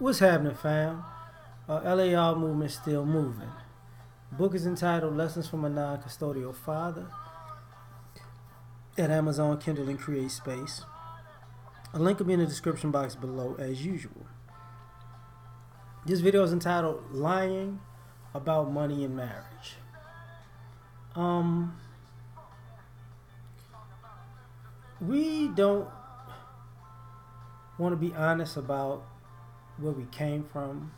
What's happening, fam? L.A.R. movement still moving. Book is entitled Lessons from a Non-Custodial Father at Amazon Kindle and Create Space. A link will be in the description box below as usual. This video is entitled Lying About Money and Marriage. We don't want to be honest about where we came from,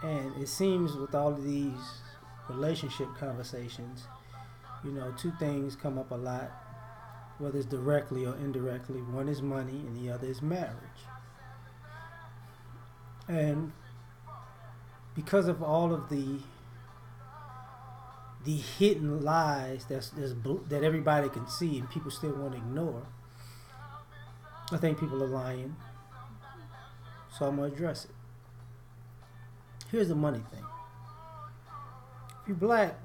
and it seems with all of these relationship conversations, two things come up a lot, whether it's directly or indirectly. One is money and the other is marriage. And because of all of the hidden lies that everybody can see and people still want to ignore, I think people are lying. So I'm going to address it. Here's the money thing. If you're black,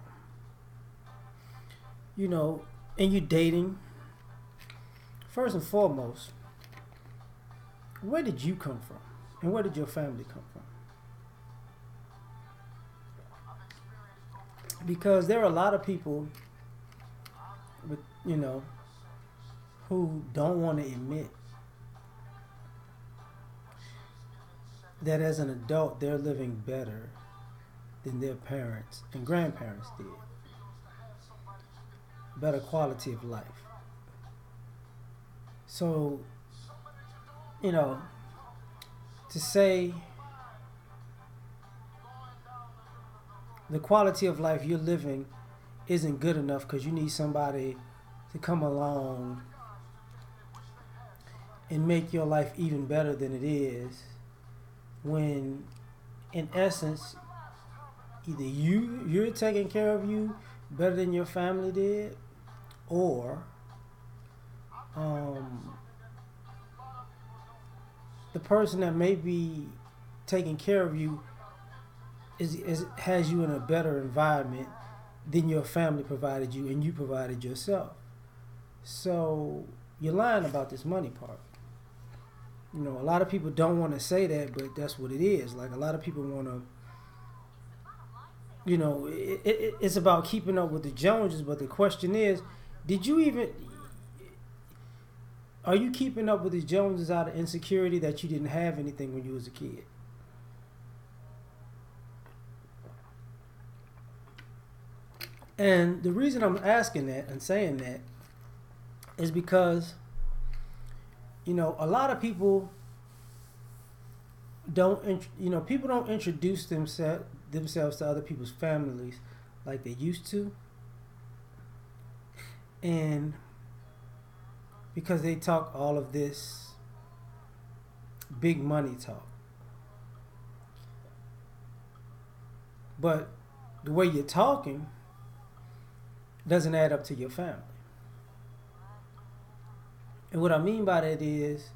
and you're dating, first and foremost, where did you come from? And where did your family come from? Because there are a lot of people with, who don't want to admit that as an adult they're living better than their parents and grandparents did. Better quality of life. So, to say the quality of life you're living isn't good enough because you need somebody to come along and make your life even better than it is, when in essence either you're taking care of you better than your family did, or the person that may be taking care of you has you in a better environment than your family provided you and you provided yourself. So you're lying about this money part. A lot of people don't want to say that, but that's what it is. Like, a lot of people want to, it's about keeping up with the Joneses, but the question is, are you keeping up with the Joneses out of insecurity that you didn't have anything when you was a kid? And the reason I'm asking that and saying that is because a lot of people people don't introduce themselves to other people's families like they used to. And because they talk all of this big money talk. But the way you're talking doesn't add up to your family. And what I mean by that is,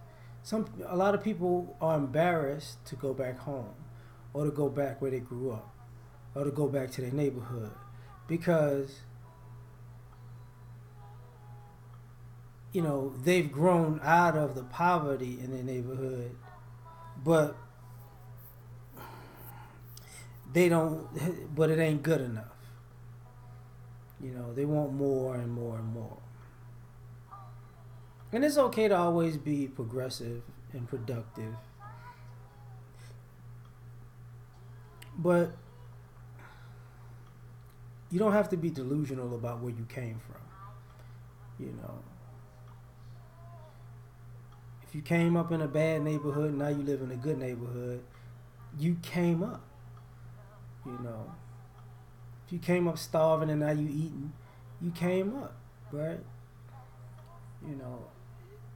a lot of people are embarrassed to go back home, or to go back where they grew up, or to go back to their neighborhood, because they've grown out of the poverty in their neighborhood, but but it ain't good enough. They want more and more and more. And it's okay to always be progressive and productive. But you don't have to be delusional about where you came from. If you came up in a bad neighborhood and now you live in a good neighborhood, you came up. If you came up starving and now you eating, you came up, right?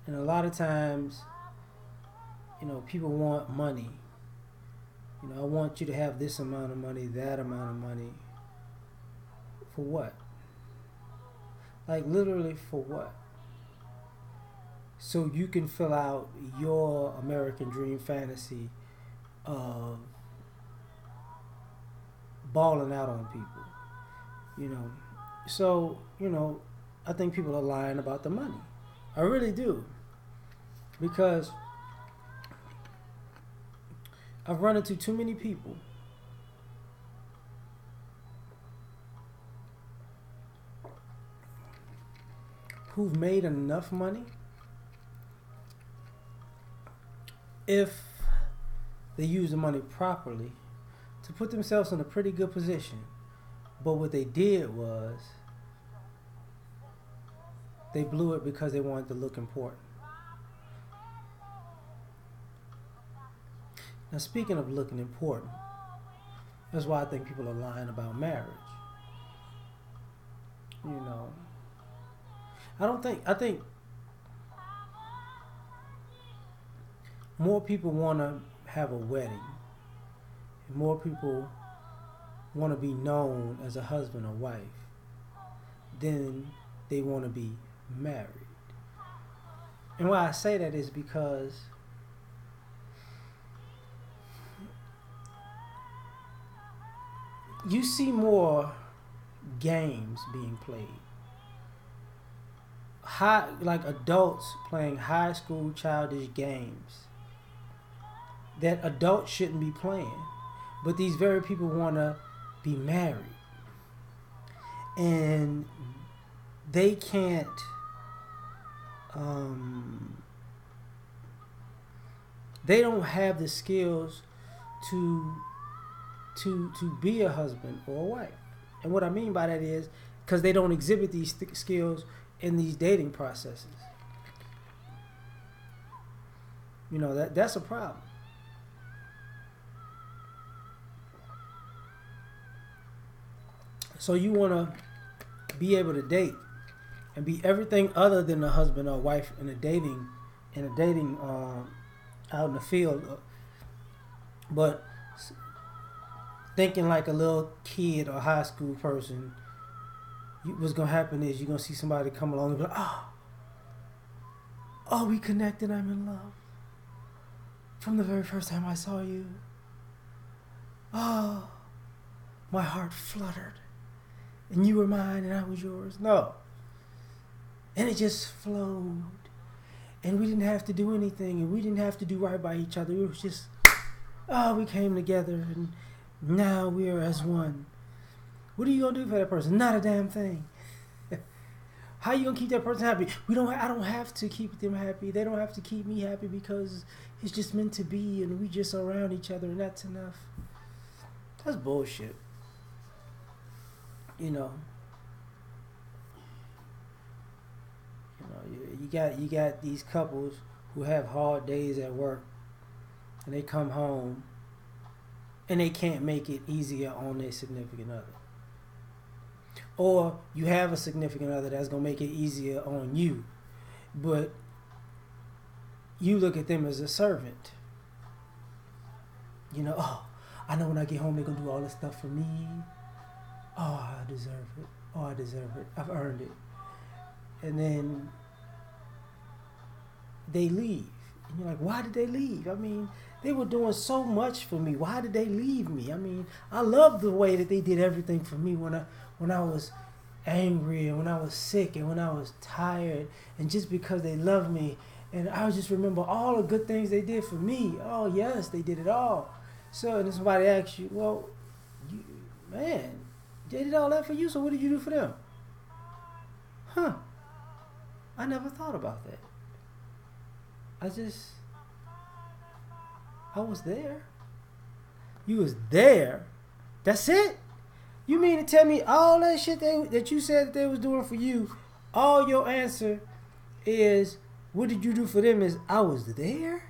And a lot of times, people want money. I want you to have this amount of money, that amount of money. For what? Like, literally for what? So you can fill out your American dream fantasy of balling out on people. So, I think people are lying about the money. I really do. Because I've run into too many people who've made enough money if they use the money properly to put themselves in a pretty good position. But what they did was they blew it because they wanted to look important. Now, speaking of looking important, that's why I think people are lying about marriage. You know, I think more people want to have a wedding. More people want to be known as a husband or wife than they want to be married. And why I say that is because you see more games being played. Like adults playing high school childish games that adults shouldn't be playing. But these very people want to be married. And they can't they don't have the skills to be a husband or a wife. And what I mean by that is because they don't exhibit these skills in these dating processes. You know, that's a problem. So you want to be able to date and be everything other than a husband or wife in a dating out in the field, but thinking like a little kid or high school person. What's gonna happen is you're gonna see somebody come along and be like, oh, we connected. I'm in love from the very first time I saw you. Oh, my heart fluttered. And you were mine and I was yours. No. And it just flowed. And we didn't have to do anything. And we didn't have to do right by each other. It was just, we came together. And now we are as one. What are you going to do for that person? Not a damn thing. How are you going to keep that person happy? I don't have to keep them happy. They don't have to keep me happy because it's just meant to be. And we just around each other and that's enough. That's bullshit. You know, you got these couples who have hard days at work, and they come home, and they can't make it easier on their significant other. Or you have a significant other that's gonna make it easier on you, but you look at them as a servant. You know, I know when I get home they're gonna do all this stuff for me. Oh, I deserve it. Oh, I deserve it. I've earned it. And then they leave. And you're like, why did they leave? I mean, they were doing so much for me. Why did they leave me? I mean, I love the way that they did everything for me when I was angry and when I was sick and when I was tired. And just because they loved me. And I just remember all the good things they did for me. Oh, yes, they did it all. So, and then somebody asks you, well, man, they did all that for you, so what did you do for them? Huh. I never thought about that. I was there. You was there? That's it? You mean to tell me all that shit that you said that they was doing for you, all your answer is, what did you do for them is, I was there?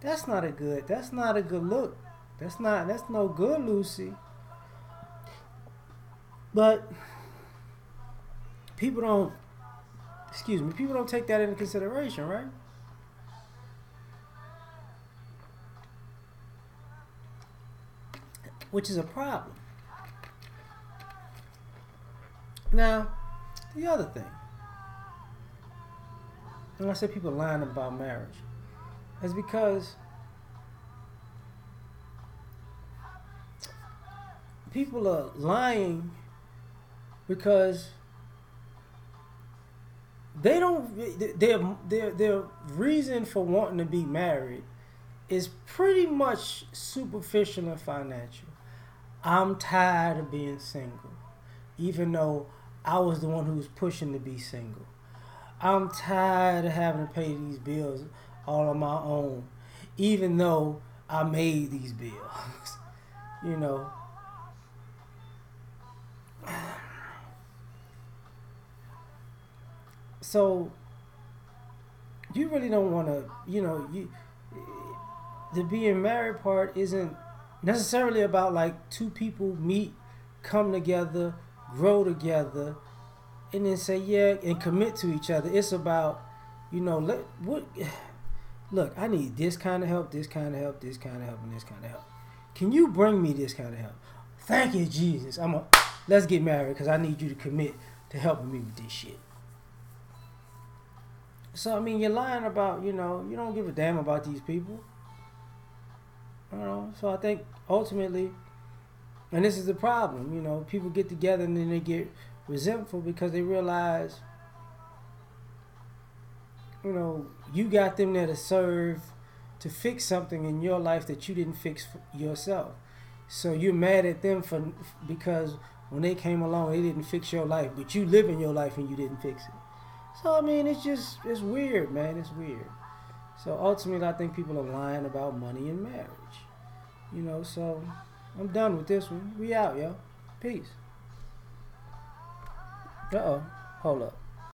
That's not a good look. That's no good, Lucy. But people don't take that into consideration, right? Which is a problem. Now, the other thing, when I say people lying about marriage, is because people are lying because they don't. Their reason for wanting to be married is pretty much superficial and financial. I'm tired of being single, even though I was the one who was pushing to be single. I'm tired of having to pay these bills all on my own, even though I made these bills. you know. So you really don't want to, the being married part isn't necessarily about like two people meet, come together, grow together, and then say yeah and commit to each other. It's about, look, I need this kind of help, this kind of help, this kind of help, and this kind of help. Can you bring me this kind of help? Thank you, Jesus. Let's get married because I need you to commit to helping me with this shit. So I mean, you're lying about, you don't give a damn about these people. So I think ultimately, and this is the problem, people get together and then they get resentful because they realize, you got them there to serve, to fix something in your life that you didn't fix yourself. So you're mad at them because when they came along, they didn't fix your life, but you live in your life and you didn't fix it. So I mean, it's weird, man. It's weird. So ultimately, I think people are lying about money and marriage. So I'm done with this one. We out, yo. Peace. Uh-oh. Hold up.